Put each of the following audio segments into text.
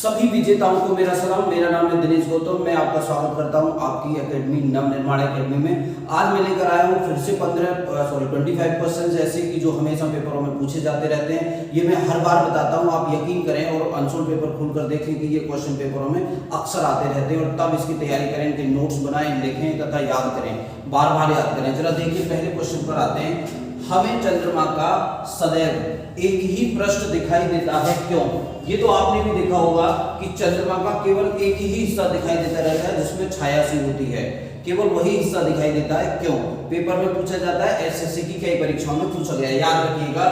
सभी विजेताओं को मेरा सलाम। मेरा नाम है दिनेश गौतम। मैं आपका स्वागत करता हूं आपकी एकेडमी नवनिर्माण एकेडमी में। आज मैं लेकर आया हूं फिर से 25 क्वेश्चन ऐसे कि जो हमेशा पेपरों में पूछे जाते रहते हैं। ये मैं हर बार बताता हूं, आप यकीन करें और आंसर पेपर खोलकर देखें कि ये क्वेश्चन पेपरों में अक्सर आते रहते हैं और तब इसकी तैयारी करें, इनके नोट्स बनाएं, लिखें तथा याद करें, बार बार याद करें। जरा देखिए, पहले क्वेश्चन पर आते हैं। हमें चंद्रमा का सदैव एक ही पृष्ठ दिखाई देता है, क्यों? ये तो आपने भी देखा होगा कि चंद्रमा का केवल एक ही हिस्सा दिखाई देता रहता है जिसमें छाया सी होती है, केवल वही हिस्सा दिखाई देता है, क्यों? पेपर में पूछा जाता है, एसएससी की कई परीक्षाओं में पूछा गया है। याद रखिएगा,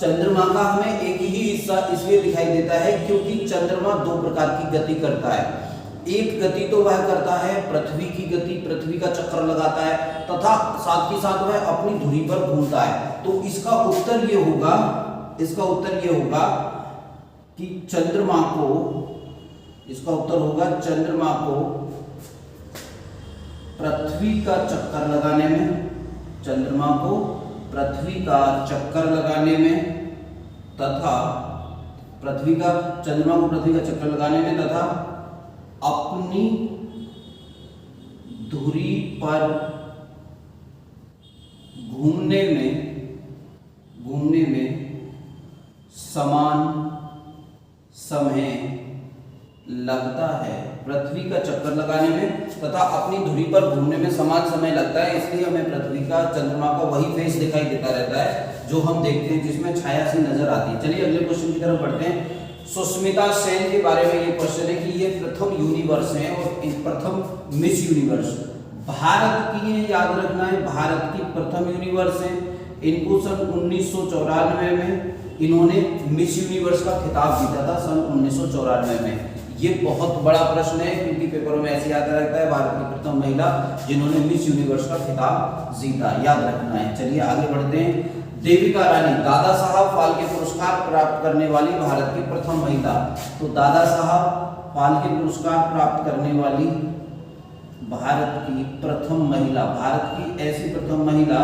चंद्रमा का हमें एक ही हिस्सा इसलिए दिखाई देता है क्योंकि चंद्रमा दो प्रकार की गति करता है। एक गति तो वह करता है पृथ्वी की गति, पृथ्वी का चक्कर लगाता है तथा साथ ही साथ वह अपनी धुरी पर घूमता है। तो इसका उत्तर ये होगा कि चंद्रमा को, इसका उत्तर होगा चंद्रमा को पृथ्वी का चक्कर लगाने में, चंद्रमा को पृथ्वी का चक्कर लगाने में तथा चंद्रमा को पृथ्वी का चक्कर लगाने में तथा अपनी धुरी पर घूमने में समान समय लगता है। पृथ्वी का चक्कर लगाने में तथा अपनी धुरी पर घूमने में समान समय लगता है, इसलिए हमें पृथ्वी का, चंद्रमा का वही फेस दिखाई देता रहता है जो हम देखते हैं, जिसमें छाया सी नजर आती है। चलिए अगले क्वेश्चन की तरफ बढ़ते हैं। सुष्मिता सेन के बारे में ये क्वेश्चन है कि ये प्रथम यूनिवर्स है और प्रथम मिस यूनिवर्स भारत की है। याद रखना है, भारत की प्रथम यूनिवर्स है। इनको सन 1994 में इन्होंने मिस यूनिवर्स का खिताब जीता था, सन 1994 में। ये बहुत बड़ा प्रश्न है क्योंकि पेपरों में ऐसे याद रहता है, भारत की प्रथम महिला जिन्होंने मिस यूनिवर्स का खिताब जीता, याद रखना है। चलिए आगे बढ़ते हैं। देविका रानी दादा साहब फाल्के पुरस्कार प्राप्त करने वाली भारत की प्रथम महिला। तो दादा साहब फाल्के पुरस्कार प्राप्त करने वाली भारत की प्रथम महिला, भारत की ऐसी प्रथम महिला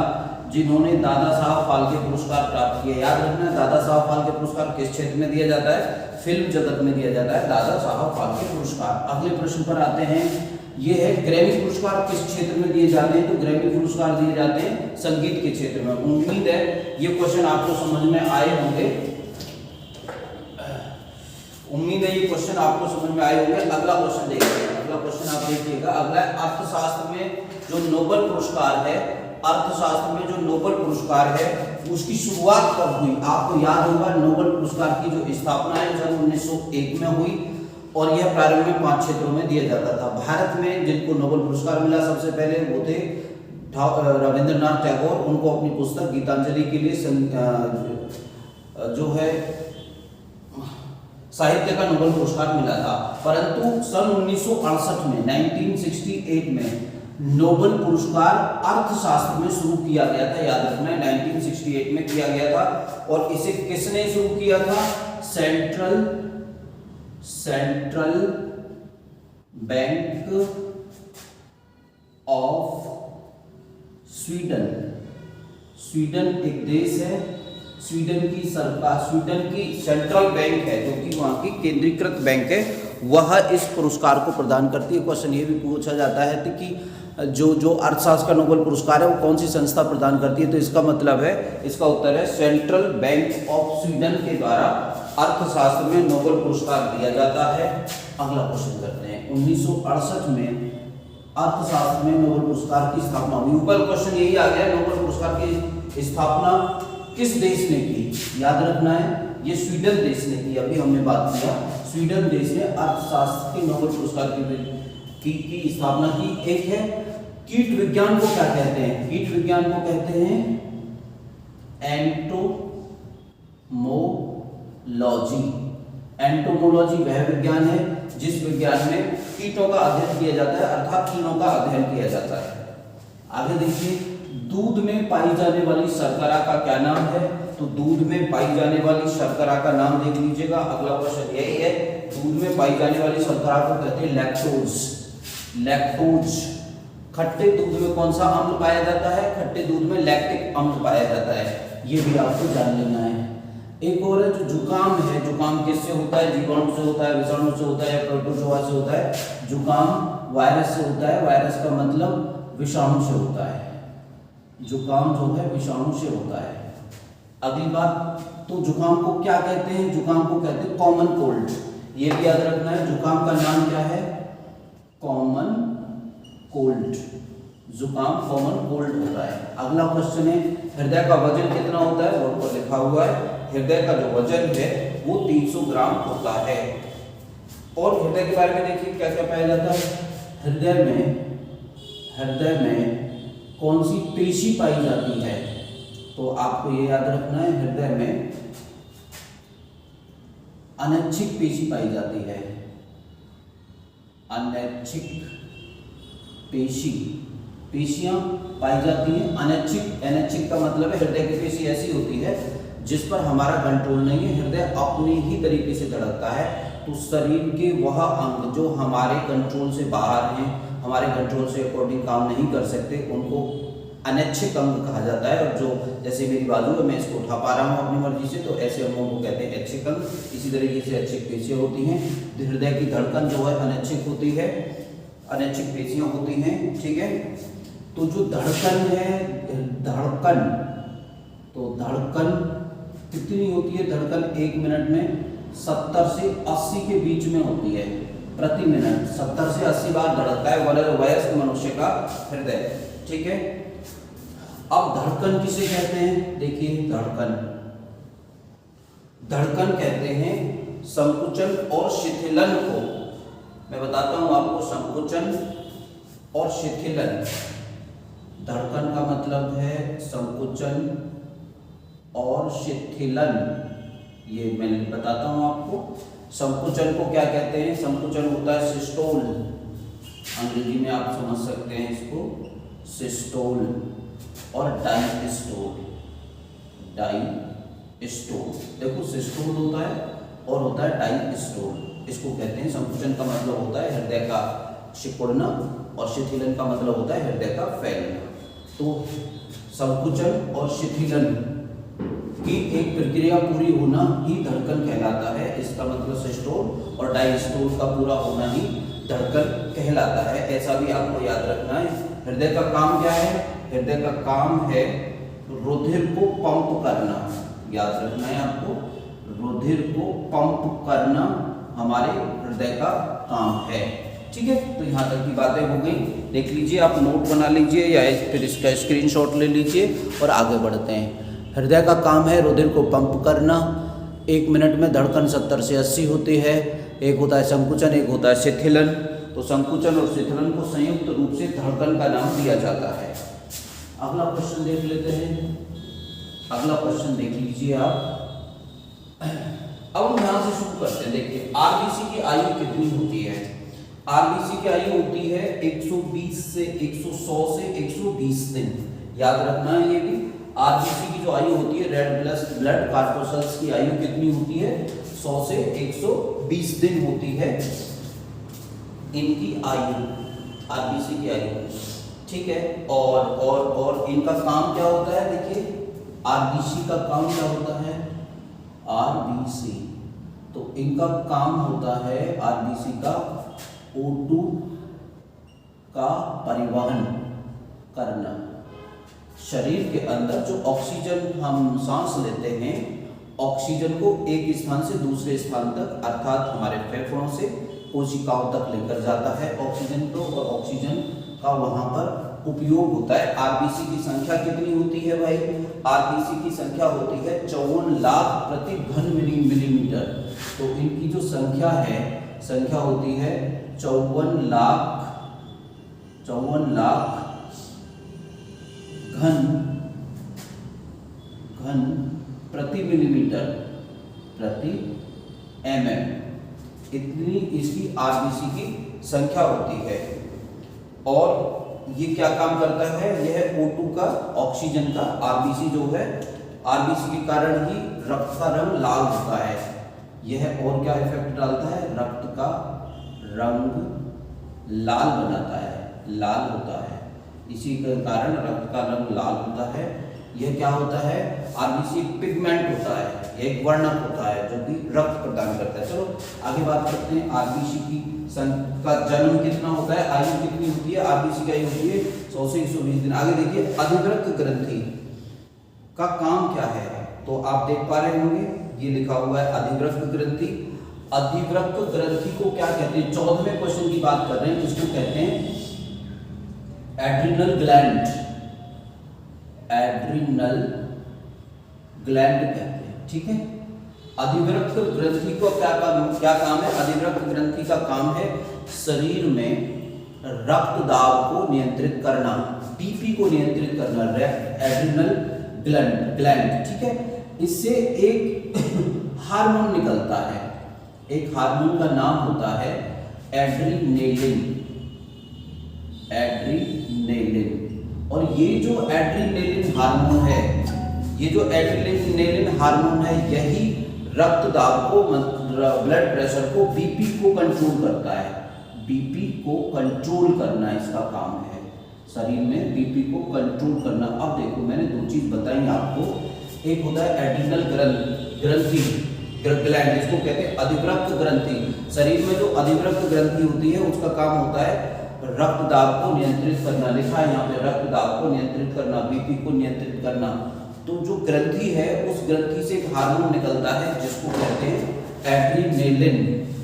जिन्होंने दादा साहब फाल्के पुरस्कार प्राप्त किया। याद रखना, दादा साहब फाल्के पुरस्कार किस क्षेत्र में दिया जाता है? फिल्म जगत में दिया जाता है दादा साहब फाल्के पुरस्कार। अगले प्रश्न पर आते हैं। ये है ग्रैमी पुरस्कार किस क्षेत्र में दिए जाते हैं? तो ग्रैमी पुरस्कार दिए जाते हैं संगीत के क्षेत्र में। उम्मीद है ये क्वेश्चन आपको समझ में आए होंगे, उम्मीद है ये क्वेश्चन आपको समझ में आए होंगे। अगला क्वेश्चन देखिए, अगला क्वेश्चन आप देखिएगा। अगला अर्थशास्त्र में जो नोबेल पुरस्कार है, अर्थशास्त्र में जो नोबेल पुरस्कार है उसकी शुरुआत कब हुई? आपको याद होगा, नोबेल पुरस्कार की जो स्थापना है सन 1901 में हुई और यह प्रारंभ में 5 क्षेत्रों में दिया जाता था। भारत में जिनको नोबेल पुरस्कार मिला सबसे पहले वो थे रविंद्रनाथ टैगोर। उनको अपनी पुस्तक गीतांजलि के लिए जो है साहित्य का नोबेल पुरस्कार मिला था। परंतु सन 1968 में 1968 में नोबेल पुरस्कार अर्थशास्त्र में शुरू किया गया था। याद रखना है, 1968 में किया गया था और इसे किसने शुरू किया था? Central bank of Sweden. Sweden एक देश है, स्वीडन की सरकार, स्वीडन की सेंट्रल बैंक है जो कि वहां की केंद्रीकृत बैंक है, वह इस पुरस्कार को प्रदान करती है। क्वेश्चन ये भी पूछा जाता है कि जो अर्थशास्त्र का नोबेल पुरस्कार है वो कौन सी संस्था प्रदान करती है? तो इसका मतलब है, इसका उत्तर है सेंट्रल बैंक ऑफ स्वीडन के द्वारा अर्थशास्त्र में नोबेल पुरस्कार दिया जाता है। अगला क्वेश्चन करते हैं। 1968 में अर्थशास्त्र में नोबेल पुरस्कार की स्थापना हुई। ऊपर क्वेश्चन यही आ गया, नोबेल पुरस्कार की स्थापना किस देश ने की? याद रखना है, ये स्वीडन देश ने की। अभी हमने बात किया, स्वीडन देश ने अर्थशास्त्र के नोबेल पुरस्कार की स्थापना की। एक है कीट विज्ञान को क्या कहते हैं? कीट विज्ञान को कहते हैं एंटोमोलॉजी। एंटोमोलॉजी वह विज्ञान है जिस विज्ञान में कीटों का अध्ययन किया जाता है, अर्थात कीड़ों का अध्ययन किया जाता है। आगे देखिए, दूध में पाई जाने वाली शर्करा का क्या नाम है? तो दूध में पाई जाने वाली शर्करा का नाम देख लीजिएगा। अगला क्वेश्चन यही है, दूध में पाई जाने वाली शर्करा को कहते हैं लैक्टोज। लैक्टोज। खट्टे दूध में कौन सा अम्ल पाया जाता है? खट्टे दूध में लैक्टिक अम्ल पाया जाता है, ये भी आपको जान लेना है। एक और है जो जुकाम है। जुकाम किससे होता है? जीवाणु से होता है, विषाणु से होता है, प्रोटोजोआ से होता है। जुकाम वायरस से होता है। वायरस का मतलब विषाणु से होता है। जुकाम जो है विषाणु से होता है। अगली बात, तो जुकाम को क्या कहते हैं? जुकाम को कहते हैं कॉमन कोल्ड। ये भी याद रखना है, जुकाम का नाम क्या है? Common cold. जुकाम कॉमन कोल्ड होता है। अगला क्वेश्चन है, हृदय का वजन कितना होता है? बोर्ड पर लिखा हुआ है, हृदय का जो वजन है वो 300 ग्राम होता है। और हृदय के बारे में देखिए क्या क्या पाया जाता है। हृदय में कौन सी पेशी पाई जाती है? तो आपको ये याद रखना है, हृदय में अनैच्छिक पेशी पाई जाती है। अनैच्छिक पेशियां पाई जाती हैं। अनैच्छिक का मतलब है हृदय की पेशी ऐसी होती है जिस पर हमारा कंट्रोल नहीं है, हृदय अपने ही तरीके से धड़कता है। तो शरीर के वह अंग जो हमारे कंट्रोल से बाहर हैं, हमारे कंट्रोल से अकॉर्डिंग काम नहीं कर सकते, उनको अनैच्छिक अंग कहा जाता है। और जो जैसे मेरी बाजू है, मैं इसको उठा पा रहा हूँ अपनी मर्जी से, तो ऐसे अंगों को कहते हैं ऐच्छिक अंग। इसी तरीके से ऐच्छिक पेशियां होती हैं। हृदय की धड़कन जो है अनैच्छिक होती है, अनैच्छिक पेशियां होती हैं। ठीक है, तो जो धड़कन है, धड़कन कितनी होती है? धड़कन 1 मिनट में 70 से 80 के बीच में होती है। प्रति मिनट 70 से 80 बार धड़कता है वयस्क मनुष्य का हृदय। ठीक है, अब धड़कन किसे कहते हैं? देखिए, धड़कन कहते हैं संकुचन और शिथिलन को। मैं बताता हूं आपको, संकुचन और शिथिलन। धड़कन का मतलब है संकुचन और शिथिलन। ये मैं बताता हूं आपको। संकुचन को क्या कहते हैं? संकुचन होता है सिस्टोल। अंग्रेजी में आप समझ सकते हैं इसको, सिस्टोल। और डायस्टोल। देखो, सिस्टोल होता है और होता है डायस्टोल। इसको कहते हैं, संकुचन का मतलब होता है हृदय का सिकुड़ना और शिथिलन का मतलब होता है हृदय का फैलना। तो संकुचन और शिथिलन की एक प्रक्रिया पूरी होना ही धड़कन कहलाता है। इसका मतलब सिस्टोल और डायस्टोल का पूरा होना ही धड़कन कहलाता है। ऐसा भी आपको याद रखना है। हृदय का काम क्या है? हृदय का काम है रुधिर को पंप करना। याद रखना है आपको, रुधिर को पंप करना हमारे हृदय का काम है। ठीक है, तो यहाँ तक की बातें हो गई। देख लीजिए, आप नोट बना लीजिए या फिर इसका स्क्रीनशॉट ले लीजिए और आगे बढ़ते हैं। हृदय का काम है रुधिर को पंप करना। 1 मिनट में धड़कन 70 से 80 होती है। एक होता है संकुचन, एक होता है शिथिलन। तो संकुचन और शिथिलन को संयुक्त रूप से धड़कन का नाम दिया जाता है। अगला क्वेश्चन देख लेते हैं। अगला क्वेश्चन देख लीजिए आप। अब हम यहाँ से शुरू करते हैं। देखिए, आरबीसी की आयु कितनी होती है? आरबीसी की आयु होती है 120 से 100 से 120 दिन। याद रखना है ये भी। आरबीसी की जो आयु होती है, रेड ब्लड कॉर्पस्कल्स की आयु कितनी होती है? 100 से 120 दिन होती है इनकी आयु, आरबीसी की आयु। ठीक है, और इनका काम क्या होता है? देखिए, आरबीसी का काम क्या होता है? आरबीसी, तो इनका काम होता है आरबीसी का O2 का परिवहन करना। शरीर के अंदर जो ऑक्सीजन हम सांस लेते हैं, ऑक्सीजन को एक स्थान से दूसरे स्थान तक, अर्थात हमारे फेफड़ों से कोशिकाओं तक लेकर जाता है ऑक्सीजन को, और ऑक्सीजन का वहां पर उपयोग होता है। आरबीसी की संख्या कितनी होती है भाई? आरबीसी की संख्या होती है 54 लाख प्रति घन मिलीमीटर। तो इनकी जो संख्या है, संख्या होती है 54 लाख घन प्रति मिलीमीटर प्रति mm, इतनी इसकी आरबीसी की संख्या होती है। और ये क्या काम करता है? यह O2 का, ऑक्सीजन का, आरबीसी जो है, आरबीसी के कारण ही रक्त का रंग लाल होता है। यह और क्या इफेक्ट डालता है? रक्त का रंग लाल बनाता है, लाल होता है। इसी के कारण रक्त का रंग लाल होता है। यह क्या होता है, आरबीसी पिगमेंट होता है, यह एक वर्णक होता है जो कि रक्त प्रदान करता है। चलो आगे बात करते हैं आरबीसी की का जन्म कितना होता है, आयु कितनी होती है, आरबीसी की आयु होती है 100 से 120 दिन। आगे देखिए अधिवृक्क ग्रंथि का काम क्या है, तो आप देख पा रहे होंगे ये लिखा हुआ है अधिवृक्क ग्रंथि। अधिवृक्क ग्रंथि को क्या कहते हैं, 14वें क्वेश्चन की बात कर रहे हैं, इसको कहते हैं एड्रिनल ग्लैंड, एड्रिनल ग्लैंड कहते हैं, ठीक है। अधिवृक्क ग्रंथि को क्या काम है, अधिवृक्क ग्रंथि का काम है शरीर में रक्त दाब को नियंत्रित करना, बीपी को नियंत्रित करना, एड्रिनल ग्लैंड, ठीक है। इससे एक हार्मोन निकलता है, एक हार्मोन का नाम होता है एड्रीनेलिन, और ये जो एड्रीनेलिन हार्मोन है, ये जो एड्रीनेलिन हार्मोन है, यही रक्त दाब को, ब्लड प्रेशर को, बीपी को कंट्रोल करता है। बीपी को कंट्रोल करना इसका काम है, शरीर में बीपी को कंट्रोल करना। अब देखो मैंने दो चीज बताई आपको, एक होता है एड्रिनल ग्रंथि ग्लैंड, इसको कहते हैं अधिवृक्क ग्रंथि। शरीर में जो अधिवृक्क ग्रंथि होती है उसका काम होता है रक्त दाब को नियंत्रित करना, लिखा है यहाँ पे रक्त दाब को नियंत्रित करना, बीपी को नियंत्रित करना। तो जो ग्रंथि है उस ग्रंथि से एक हार्मोन निकलता है जिसको कहते हैं एड्रीनेलिन,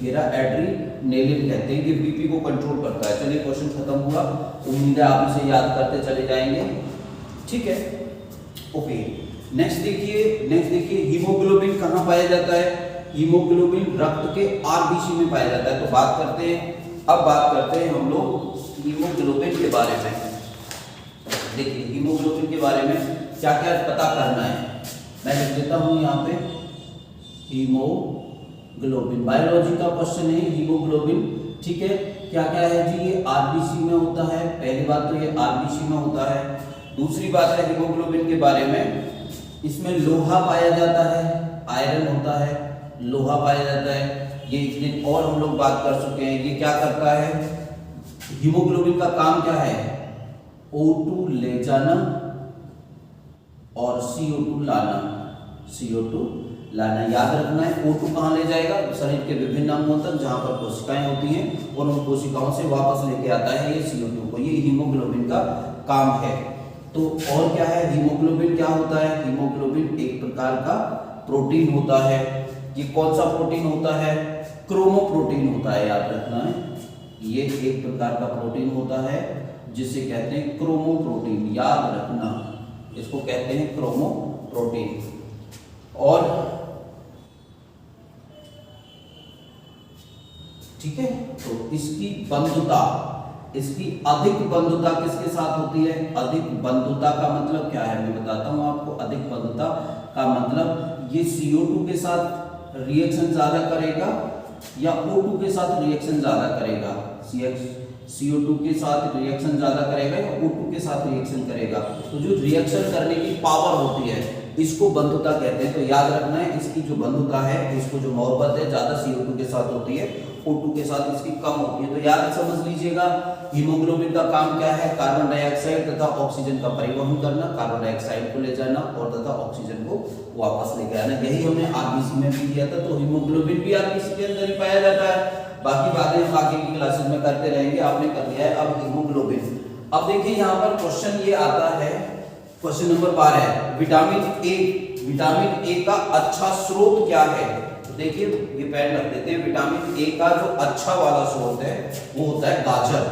एड्रीनेलिन कहते हैं, कि बीपी को कंट्रोल करता है। चलिए क्वेश्चन खत्म हुआ, उम्मीद है आप इसे याद करते चले जाएंगे, ठीक है, ओके। नेक्स्ट देखिए हीमोग्लोबिन कहाँ पाया जाता है, हीमोग्लोबिन रक्त के आरबीसी में पाया जाता है। तो बात करते हैं, अब बात करते हैं हम लोग हीमोग्लोबिन के बारे में। देखिए हीमोग्लोबिन के बारे में क्या क्या पता करना है, मैं लिख देता हूं यहाँ पे हीमोग्लोबिन, बायोलॉजी का क्वेश्चन है हीमोग्लोबिन, ठीक है। क्या क्या है जी, ये आरबीसी में होता है, पहली बात तो ये आरबीसी में होता है। दूसरी बात है हीमोग्लोबिन के बारे में, इसमें लोहा पाया जाता है, आयरन होता है, लोहा पाया जाता है। ये एक दिन और हम लोग बात कर चुके हैं, ये क्या करता है, हीमोग्लोबिन का काम क्या है, O2 ले जाना और CO2 लाना, CO2 लाना, याद रखना है। O2 कहाँ ले जाएगा, शरीर के विभिन्न अंगों तक जहां पर कोशिकाएं होती हैं, और उन कोशिकाओं से वापस लेके आता है ये CO2 को, ये हीमोग्लोबिन का काम है। तो और क्या है, हीमोग्लोबिन क्या होता है, हीमोग्लोबिन एक प्रकार का प्रोटीन होता है। ये कौन सा प्रोटीन होता है, क्रोमोप्रोटीन होता है, याद रखना है। ये एक प्रकार का प्रोटीन होता है जिसे कहते हैं क्रोमोप्रोटीन, याद रखना, इसको कहते हैं क्रोमोप्रोटीन। और ठीक है, तो इसकी बंधुता, इसकी अधिक बंधुता किसके साथ होती है, अधिक बंधुता का मतलब क्या है मैं बताता हूं आपको। अधिक बंधुता का मतलब ये CO2 के साथ रिएक्शन ज्यादा करेगा या O2 के साथ रिएक्शन ज्यादा करेगा, CO2 के साथ रिएक्शन ज्यादा करेगा या O2 के साथ रिएक्शन करेगा। तो जो रिएक्शन करने की पावर होती है इसको बंधुता कहते हैं। तो याद रखना है, इसकी जो बंधुता है, इसको जो मोहब्बत है ज्यादा CO2 के साथ होती है, O2 के साथ इसकी कम होती है। तो याद समझ लीजिएगा, हीमोग्लोबिन का काम क्या है, कार्बन डाइऑक्साइड तथा ऑक्सीजन का परिवहन करना, कार्बन डाइऑक्साइड को ले जाना और तथा ऑक्सीजन को वापस लेके आना। यही हमने आरबीसी में भी किया था। तो हीमोग्लोबिन भी आरबीसी के अंदर ही पाया जाता है। बाकी बातें आगे की क्लासेस में करते रहेंगे, आपने कर लिया है अब हीमोग्लोबिन। अब देखिए यहाँ पर क्वेश्चन ये आता है, क्वेश्चन नंबर 12, विटामिन ए का अच्छा स्रोत क्या है। तो देखिए ये पेन रख देते हैं, विटामिन ए का जो अच्छा वाला स्रोत है वो होता है गाजर।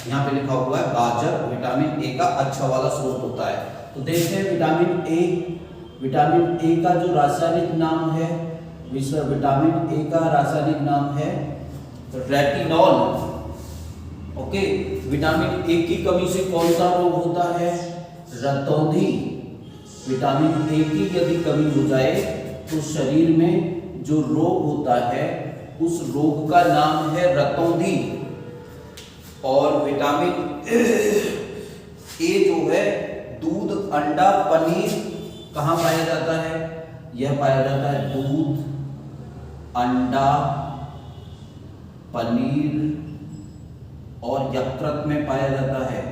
यहाँ पे लिखा हुआ है गाजर विटामिन ए का अच्छा वाला स्रोत होता है। तो देखते हैं विटामिन ए का जो रासायनिक नाम है, विटामिन ए का रासायनिक नाम है रेटिनॉल। ओके, विटामिन ए की कमी से कौन सा रोग होता है, रतौंधी। विटामिन ए की यदि कमी हो जाए तो शरीर में जो रोग होता है उस रोग का नाम है रतौंधी। और विटामिन ए जो है दूध, अंडा, पनीर कहाँ पाया जाता है, यह पाया जाता है दूध, अंडा, पनीर और यकृत में पाया जाता है।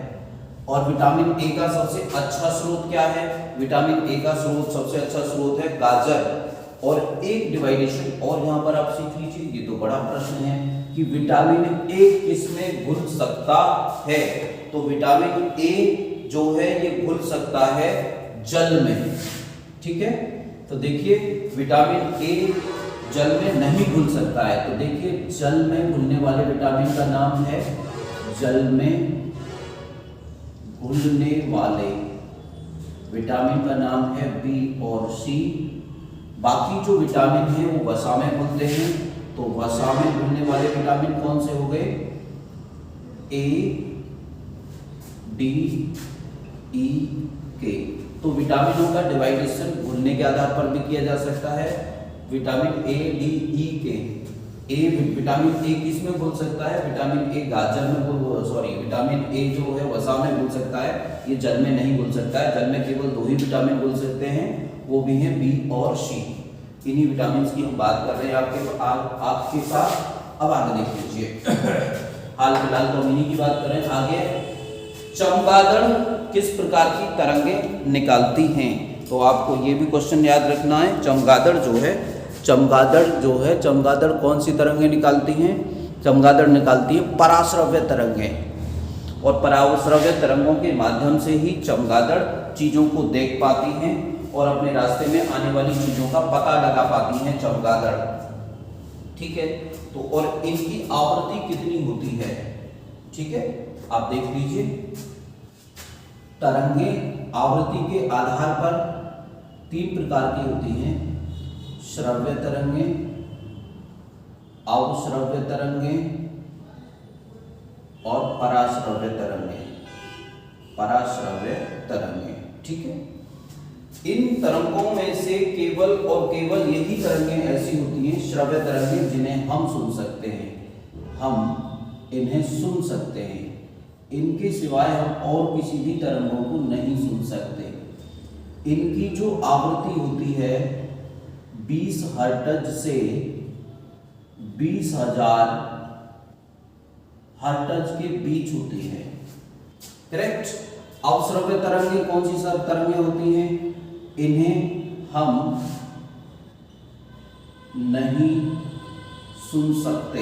और विटामिन ए का सबसे अच्छा स्रोत क्या है, विटामिन ए का स्रोत सबसे अच्छा स्रोत है गाजर। और एक डिवाइडेशन और यहाँ पर आप सीख लीजिए, ये तो बड़ा प्रश्न है कि विटामिन ए किसमें घुल सकता है। तो विटामिन ए जो है ये घुल सकता है जल में, ठीक है। तो देखिए विटामिन ए जल में नहीं घुल सकता है, तो देखिए जल में घुलने वाले विटामिन का नाम है, जल में घुलने वाले विटामिन का नाम है बी और सी। बाकी जो विटामिन है वो वसा में घुलते हैं, तो वसा में घुलने वाले विटामिन कौन से हो गए, ए डी ई के। तो विटामिनों का डिवाइडेशन घुलने के आधार पर भी किया जा सकता है। विटामिन ए डी ई के, विटामिन ए किस में घुल सकता है, विटामिन ए गाजर में विटामिन ए जो है वसा में घुल सकता है, ये जल में नहीं घुल सकता है। जल में केवल 2 ही विटामिन घुल सकते हैं, वो भी हैं बी और सी। इन्हीं विटामिन की हम बात कर रहे हैं आपके साथ। अब आगे देख लीजिए, हाल फिलहाल तो इन्हीं की बात करें। आगे चमगादड़ किस प्रकार की तरंगें निकालती हैं, तो आपको ये भी क्वेश्चन याद रखना है। चमगादड़ जो है चमगादड़ कौन सी तरंगें निकालती हैं, चमगादड़ निकालती है पराश्रव्य तरंगें, और पराश्रव्य तरंगों के माध्यम से ही चमगादड़ चीजों को देख पाती हैं और अपने रास्ते में आने वाली चीजों का पता लगा पाती हैं चमगादड़, ठीक है। तो और इनकी आवृत्ति कितनी होती है, ठीक है, आप देख लीजिए। तरंगें आवृत्ति के आधार पर 3 प्रकार की होती हैं, श्रव्य तरंगें, अवश्रव्य तरंगें और पराश्रव्य तरंगें, ठीक है। इन तरंगों में से केवल और केवल यही तरंगें ऐसी होती हैं, श्रव्य तरंगें, जिन्हें हम सुन सकते हैं, हम इन्हें सुन सकते हैं। इनके सिवाय हम और किसी भी तरंगों को नहीं सुन सकते। इनकी जो आवृत्ति होती है 20 हर्ट्ज से 20,000 हर्ट्ज के बीच होती है, करेक्ट। अवश्रव्य तरंगें कौन सी सब तरंगें होती हैं, इन्हें हम नहीं सुन सकते।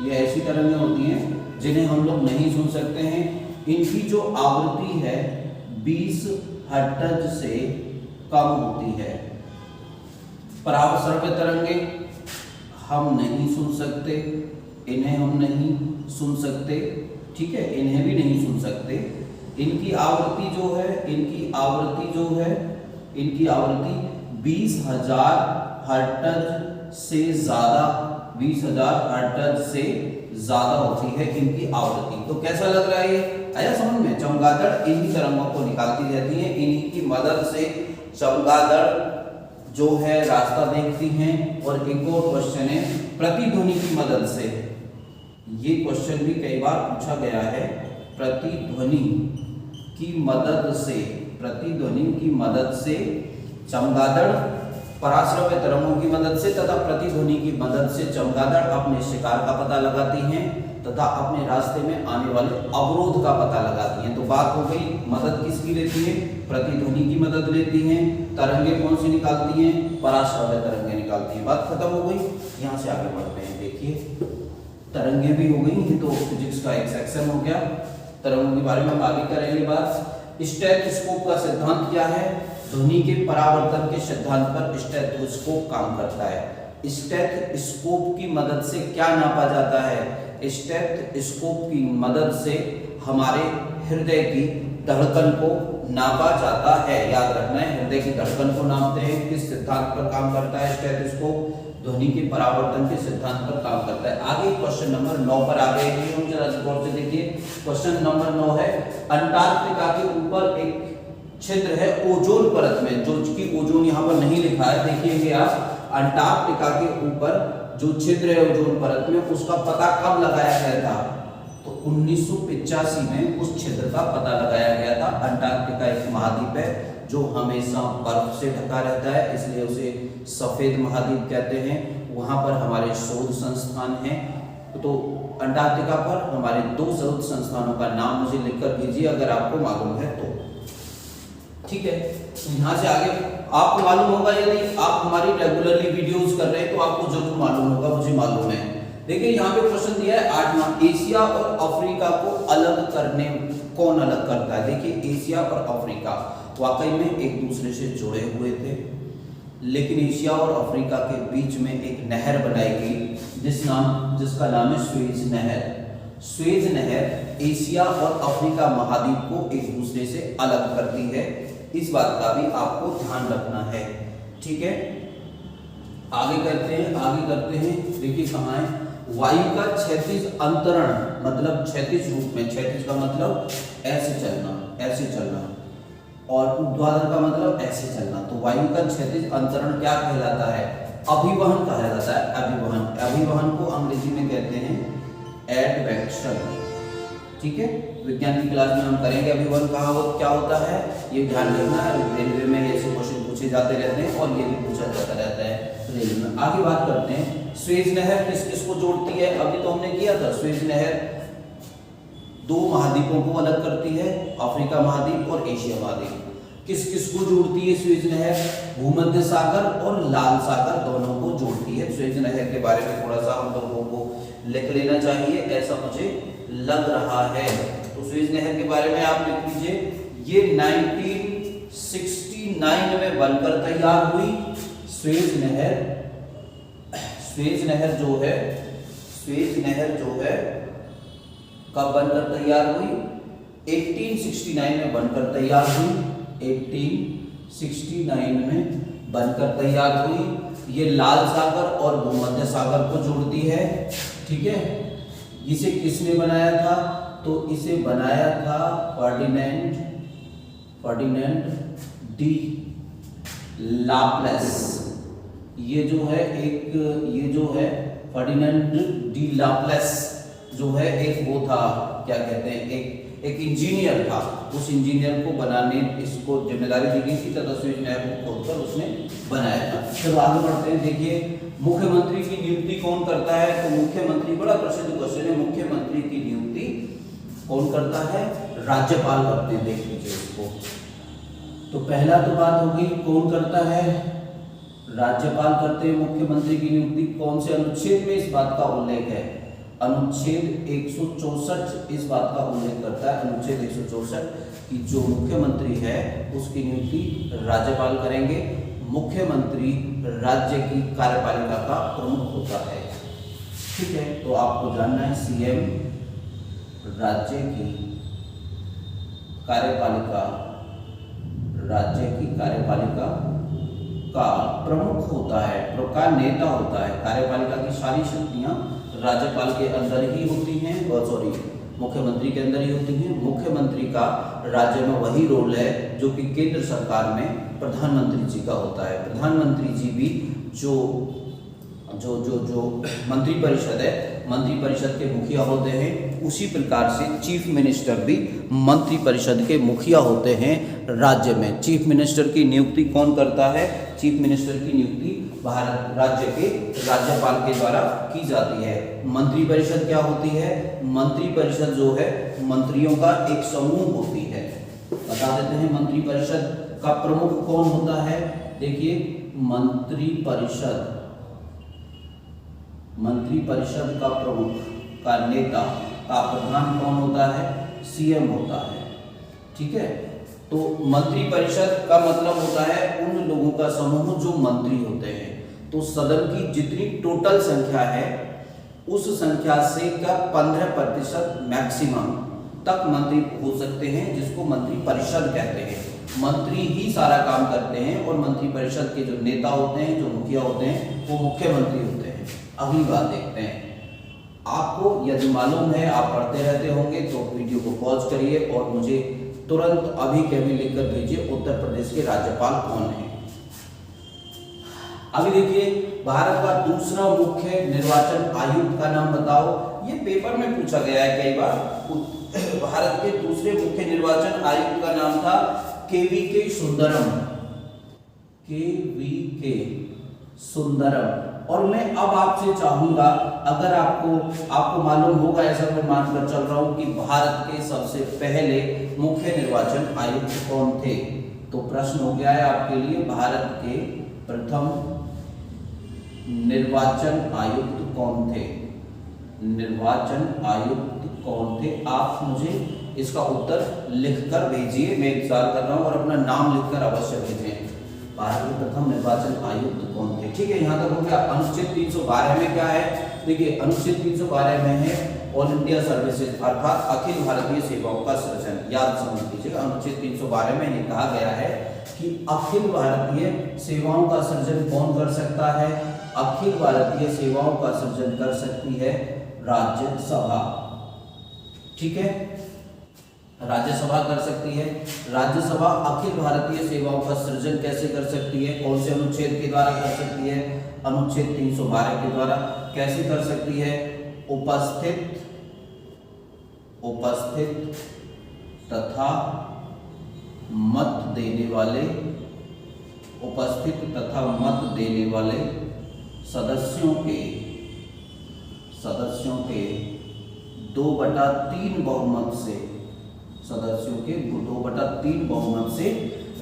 ये ऐसी तरंगें होती हैं जिन्हें हम लोग नहीं सुन सकते हैं। इनकी जो आवृत्ति है 20 हर्ट्ज से कम होती है। पराश्रव्य तरंगें हम नहीं सुन सकते, इन्हें हम नहीं सुन सकते, ठीक है, इन्हें भी नहीं सुन सकते। इनकी आवृत्ति जो है 20,000 हर्ट्ज से ज़्यादा, 20,000 हर्ट्ज से ज़्यादा होती है इनकी आवृत्ति। तो कैसा लग रहा है ये, आया समझ में। चमगादड़ इन्हीं तरंगों को निकालती रहती है, इन्हीं की मदद से चमगादड़ जो है रास्ता देखती हैं। और एक और क्वेश्चन है प्रतिध्वनि की मदद से, ये क्वेश्चन भी कई बार पूछा गया है। प्रतिध्वनि की मदद से चमगादड़ पराश्रव्य तरंगों की मदद से तथा प्रतिध्वनि की मदद से चमगादड़ अपने शिकार का पता लगाती हैं तथा अपने रास्ते में आने वाले अवरोध का पता लगाती हैं। तो बात हो गई, मदद किसकी लेती है, प्रतिध्वनि की मदद लेती हैं। तरंगे कौन सी निकालती हैं, पराश्रव्य तरंगे निकालती हैं। बात खत्म हो गई, यहाँ से आगे बढ़ते हैं। देखिए तरंगे भी हो गई, ये तो फिजिक्स का एक सेक्शन हो गया। तरंगों के बारे में आगे करेंगे बात। स्टेथोस्कोप का सिद्धांत क्या है, ध्वनि के परावर्तन के सिद्धांत पर स्टेथोस्कोप काम करता है। स्टेथोस्कोप की मदद से क्या नापा जाता है, स्टेथोस्कोप की मदद से हमारे हृदय की धड़कन को नापा जाता है। याद रखना है, हृदय की धड़कन को नापते हैं। किस सिद्धांत पर काम करता है स्टेथोस्कोप, ध्वनि के परावर्तन के सिद्धांत पर काम करता है। आगे क्वेश्चन नंबर 9 पर आ गए हैं हम, जरा गौर से देखिए। क्वेश्चन नंबर 9 है, अंटार्कटिका के ऊपर एक छिद्र है ओजोन परत में, जो कि ओजोन यहाँ पर नहीं लिखा है, देखिएंगे आप। अंटार्कटिका के ऊपर जो छिद्र है ओजोन परत में, उसका पता कब लगाया गया था, तो 1985 में उस छिद्र का पता लगाया गया था। अंटार्कटिका एक महाद्वीप है जो हमेशा बर्फ से ढका रहता है, इसलिए उसे सफेद महाद्वीप कहते हैं। वहां पर हमारे शोध संस्थान हैं। तो अंटार्कटिका पर हमारे 2 शोध संस्थानों का नाम मुझे लिखकर भेजिए अगर आपको मालूम है तो, ठीक है। तो यहाँ से आगे आपको मालूम होगा, यदि आप हमारी रेगुलरली वीडियोस कर रहे हैं तो आपको जरूर मालूम होगा, मुझे मालूम है। देखिए यहाँ पे क्वेश्चन दिया है 8वां, एशिया और अफ्रीका को अलग करने, कौन अलग करता है। देखिए एशिया और अफ्रीका वाकई में एक दूसरे से जुड़े हुए थे, लेकिन एशिया और अफ्रीका के बीच में एक नहर बनाई गई जिसका नाम है स्वेज नहर। स्वेज नहर एशिया और अफ्रीका महाद्वीप को एक दूसरे से अलग करती है, इस बात का भी आपको ध्यान रखना है, ठीक है। आगे करते हैं, देखिए कहाँ है, वायु का क्षैतिज अंतरण, मतलब क्षैतिज रूप में, क्षैतिज का मतलब ऐसे चलना और ऊर्ध्वाधर का मतलब ऐसे चलना। तो वायु का क्षैतिज अंतरण क्या कहलाता है, अभिवहन कहा जाता है। अभिवहन को अंग्रेजी में कहते हैं एडवेक्शन, ठीक है। विज्ञान की क्लास में हम करेंगे अभिवहन क्या होता है, ये ध्यान रखना है। रेलवे में ऐसे क्वेश्चन पूछे जाते रहते हैं और ये भी पूछा जाता रहता है रेलवे में। आगे बात करते हैं, स्वेज नहर किस किस को जोड़ती है। अभी तो हमने किया था, स्वेज नहर दो महाद्वीपों को अलग करती है, अफ्रीका महाद्वीप और एशिया महाद्वीप। किस किस को जोड़ती है स्वेज नहर, भूमध्य सागर और लाल सागर दोनों को जोड़ती है। स्वेज नहर के बारे में थोड़ा सा हम लोगों को लिख लेना चाहिए, ऐसा मुझे लग रहा है। तो स्वेज नहर के बारे में आप लिख लीजिए, ये 1969 में बनकर तैयार हुई। स्वेज नहर जो है कब बनकर तैयार हुई, 1869 में बनकर तैयार हुई, 1869 में बनकर तैयार हुई। ये लाल सागर और भूमध्य सागर को जोड़ती है, ठीक है। इसे किसने बनाया था, तो इसे बनाया था फर्डिनेंड डी लाप्लास। ये जो है फर्डिनेंड डी लाप्लास जो है एक वो था, क्या कहते हैं, एक इंजीनियर था। उस इंजीनियर को बनाने, इसको जिम्मेदारी दी गई थी तथा स्वेज नहर को खोदकर उसने बनाया था। चलो आगे बढ़ते हैं। देखिए मुख्यमंत्री की नियुक्ति कौन करता है, तो मुख्यमंत्री, बड़ा प्रसिद्ध क्वेश्चन है, मुख्यमंत्री की नियुक्ति कौन करता है, राज्यपाल करते हैं। देख लीजिए इसको। तो पहला तो बात होगी कौन करता है, राज्यपाल करते हैं मुख्यमंत्री की नियुक्ति। कौन से अनुच्छेद में इस बात का उल्लेख है, अनुच्छेद 164 इस बात का उल्लेख करता है, अनुच्छेद 164 कि जो मुख्यमंत्री है उसकी नियुक्ति राज्यपाल करेंगे। मुख्यमंत्री राज्य की कार्यपालिका का प्रमुख होता है, ठीक है। तो आपको जानना है सीएम राज्य की कार्यपालिका का प्रमुख होता है, का नेता होता है। कार्यपालिका की सारी शक्तियां राज्यपाल के अंदर ही होती हैं, मुख्यमंत्री के अंदर ही होती हैं। मुख्यमंत्री का राज्य में वही रोल है जो कि केंद्र सरकार में प्रधानमंत्री जी का होता है। प्रधानमंत्री जी भी जो मंत्रिपरिषद है, मंत्रिपरिषद के मुखिया होते हैं, उसी प्रकार से चीफ मिनिस्टर भी मंत्रिपरिषद के मुखिया होते हैं राज्य में। चीफ मिनिस्टर की नियुक्ति कौन करता है, चीफ मिनिस्टर की नियुक्ति भारत राज्य के राज्यपाल के द्वारा की जाती है। मंत्रिपरिषद क्या होती है, मंत्रिपरिषद जो है मंत्रियों का एक समूह होती है। बता देते हैं मंत्रिपरिषद का प्रमुख कौन होता है। देखिए मंत्रिपरिषद का प्रमुख, का नेता, का प्रधान कौन होता है, सीएम होता है, ठीक है। तो मंत्रिपरिषद का मतलब होता है उन लोगों का समूह जो मंत्री होते हैं। तो सदन की जितनी टोटल संख्या है उस संख्या से का 15% मैक्सिमम तक मंत्री हो सकते हैं, जिसको मंत्रिपरिषद कहते हैं। मंत्री ही सारा काम करते हैं और मंत्रिपरिषद के जो नेता होते हैं, जो मुखिया होते हैं, वो मुख्यमंत्री होते हैं। अगली बात देखते हैं। आपको यदि मालूम है, आप पढ़ते रहते होंगे, तो वीडियो को पॉज करिए और मुझे तुरंत अभी केवल लिखकर भेजिए उत्तर प्रदेश के राज्यपाल कौन है। अभी देखिए भारत का दूसरा मुख्य निर्वाचन आयुक्त का नाम बताओ। ये पेपर में पूछा गया है कई बार। भारत के दूसरे मुख्य निर्वाचन आयुक्त का नाम था केवीके सुंदरम। और मैं अब आपसे चाहूंगा, अगर आपको मालूम होगा, ऐसा मैं मानकर चल रहा हूं कि भारत के सबसे पहले मुख्य निर्वाचन आयुक्त कौन थे, तो प्रश्न हो गया है आपके लिए, भारत के प्रथम निर्वाचन आयुक्त कौन थे? निर्वाचन आयुक्त कौन थे? आप मुझे इसका उत्तर लिखकर भेजिए, मैं इंतजार कर रहा हूं, और अपना नाम लिखकर अवश्य भेजें। भारत के प्रथम निर्वाचन आयुक्त कौन थे? ठीक है, यहाँ तक हो गया। अनुच्छेद 312 में क्या है? देखिए, अनुच्छेद 312 में है ऑल इंडिया सर्विसेज, अर्थात अखिल भारतीय सेवाओं का सृजन। याद समझ लीजिएगा, अनुच्छेद 312 में ये कहा गया है कि अखिल भारतीय सेवाओं का सृजन कौन कर सकता है? अखिल भारतीय सेवाओं का सृजन कर सकती है राज्यसभा। ठीक है, राज्यसभा कर सकती है। राज्यसभा अखिल भारतीय सेवाओं का सृजन कैसे कर सकती है? कौन से अनुच्छेद के द्वारा कर सकती है? अनुच्छेद 312 के द्वारा। कैसे कर सकती है? उपस्थित तथा मत देने वाले, उपस्थित तथा मत देने वाले सदस्यों के 2/3 बहुमत से, सदस्यों के 2/3 बहुमत से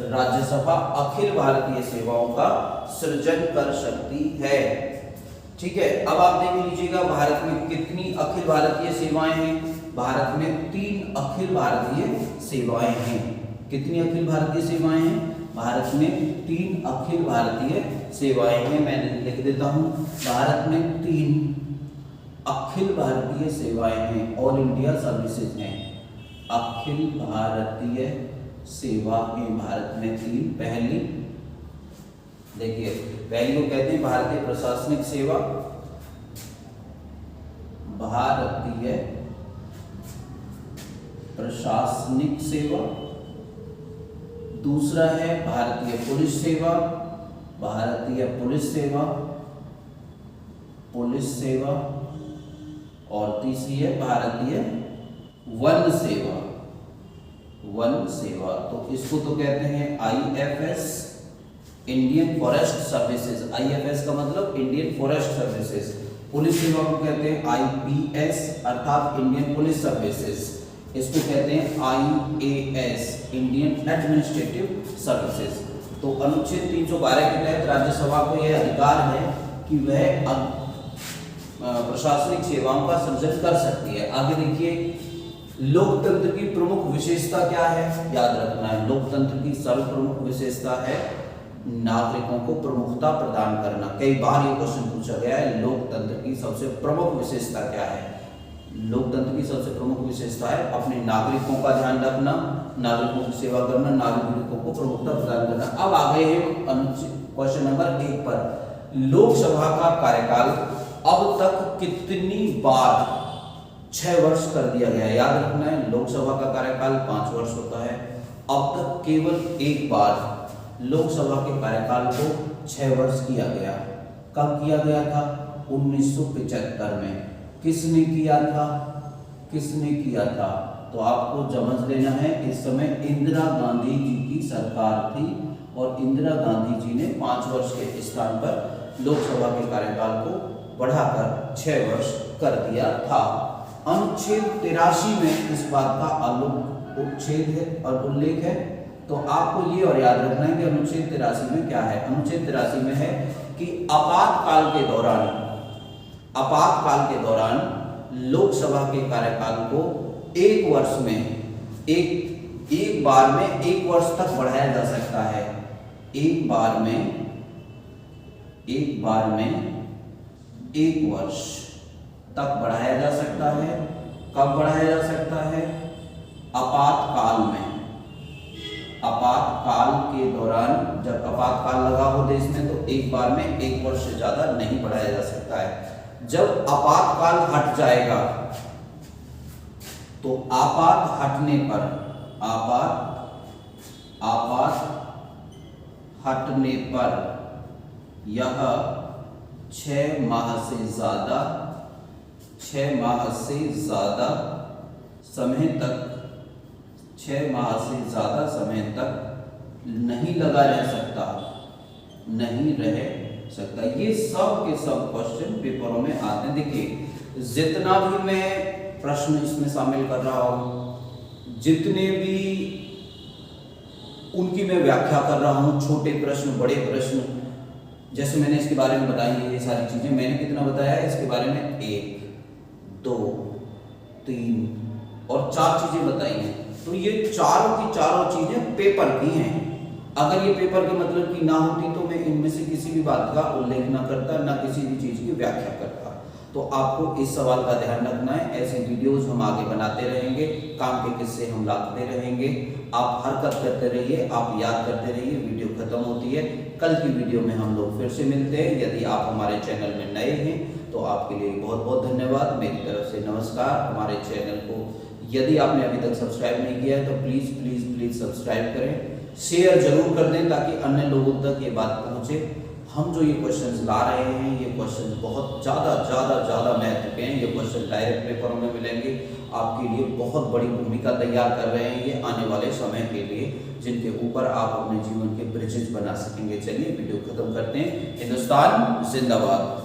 राज्यसभा अखिल भारतीय सेवाओं का सृजन कर सकती है। ठीक है, अब आप देख लीजिएगा भारत में कितनी अखिल भारतीय सेवाएं हैं? भारत में 3 अखिल भारतीय सेवाएं हैं। कितनी अखिल भारतीय सेवाएं हैं? भारत में 3 अखिल भारतीय सेवाएं हैं। मैं लिख देता हूं, भारत में 3 अखिल भारतीय सेवाएं हैं, ऑल इंडिया सर्विसेज हैं। अखिल भारतीय सेवाएं भारत में 3। पहली, देखिए, पहली को कहते हैं भारतीय प्रशासनिक सेवा, भारतीय प्रशासनिक सेवा। दूसरा है भारतीय पुलिस सेवा, भारतीय पुलिस सेवा, पुलिस सेवा। और तीसरी है भारतीय वन सेवा, वन सेवा। तो इसको तो कहते हैं IFS, Indian forest services. IFS का मतलब इंडियन फॉरेस्ट सर्विसेज। पुलिस सेवा को कहते हैं IPS, अर्थात इंडियन पुलिस सर्विसेज। इसको कहते हैं IAS, इंडियन एडमिनिस्ट्रेटिव सर्विसेज। तो अनुच्छेद 312 के तहत राज्यसभा को यह अधिकार है कि वह प्रशासनिक सेवाओं का सृजन कर सकती है। आगे देखिए, लोकतंत्र की प्रमुख विशेषता क्या है? याद रखना है, लोकतंत्र की सर्वप्रमुख विशेषता है नागरिकों को प्रमुखता प्रदान करना। कई बार ये क्वेश्चन पूछा गया है, लोकतंत्र की सबसे प्रमुख विशेषता क्या है? लोकतंत्र की सबसे प्रमुख विशेषता है अपने नागरिकों का ध्यान रखना, नागरिकों की सेवा करना, नागरिकों को प्रमुखता प्रदान करना। अब आ गए हैं क्वेश्चन नंबर 1 पर। लोकसभा का कार्यकाल अब तक कितनी बार 6 वर्ष कर दिया गया? याद रखना है, लोकसभा का कार्यकाल 5 वर्ष होता है, अब तक केवल एक बार लोकसभा के कार्यकाल को 6 वर्ष किया गया। कब किया गया था? 1975 में। किसने किया था? किसने किया था? तो आपको समझ लेना है, इस समय इंदिरा गांधी जी की सरकार थी और इंदिरा गांधी जी ने 5 वर्ष के स्थान पर लोकसभा के कार्यकाल को बढ़ाकर 6 वर्ष कर दिया था। अनुच्छेद 83 में इस बात का उच्छेद है और उल्लेख है। तो आपको ये और याद रखना है कि अनुच्छेद 83 में क्या है? अनुच्छेद 83 में है कि आपातकाल के दौरान लोकसभा के कार्यकाल को 1 वर्ष में एक बार में 1 वर्ष तक बढ़ाया जा सकता है। एक बार में 1 वर्ष तक बढ़ाया जा सकता है। कब बढ़ाया जा सकता है? आपातकाल में। आपातकाल के दौरान, जब आपातकाल लगा हो देश में, तो एक बार में 1 वर्ष से ज्यादा नहीं बढ़ाया जा सकता है। जब आपातकाल हट जाएगा तो आपात हटने पर यह 6 माह से ज्यादा समय तक नहीं लगा रह सकता। ये सब के सब क्वेश्चन पेपरों में आते हैं। देखिए, जितना भी मैं प्रश्न इसमें शामिल कर रहा हूं, जितने भी उनकी मैं व्याख्या कर रहा हूँ। छोटे प्रश्न, बड़े प्रश्न, जैसे मैंने इसके बारे में बताई है, ये सारी चीज़ें मैंने कितना बताया है इसके बारे में, 1, 2, 3 और 4 चीज़ें बताई हैं। तो ये चारों की चारों चीज़ें पेपर की हैं। अगर ये पेपर के मतलब की ना होती तो मैं इनमें से किसी भी बात का उल्लेख ना करता, ना किसी भी चीज़ की व्याख्या करता। तो आपको इस सवाल का ध्यान रखना है। ऐसे वीडियोस हम आगे बनाते रहेंगे, काम के किस्से हम लाते रहेंगे। आप हरकत करते रहिए, आप याद करते रहिए। वीडियो खत्म होती है, कल की वीडियो में हम लोग फिर से मिलते हैं। यदि आप हमारे चैनल में नए हैं तो आपके लिए बहुत बहुत धन्यवाद, मेरी तरफ से नमस्कार। हमारे चैनल को यदि आपने अभी तक सब्सक्राइब नहीं किया है तो प्लीज़ प्लीज़ प्लीज़ सब्सक्राइब करें, शेयर जरूर कर दें ताकि अन्य लोगों तक ये बात पहुँचे। हम जो ये क्वेश्चंस ला रहे हैं, ये क्वेश्चंस बहुत ज़्यादा महत्व के हैं। ये क्वेश्चन डायरेक्ट पेपरों में मिलेंगे, आपके लिए बहुत बड़ी भूमिका तैयार कर रहे हैं ये आने वाले समय के लिए, जिनके ऊपर आप अपने जीवन के ब्रिजेस बना सकेंगे। चलिए वीडियो खत्म करते हैं। हिंदुस्तान जिंदाबाद।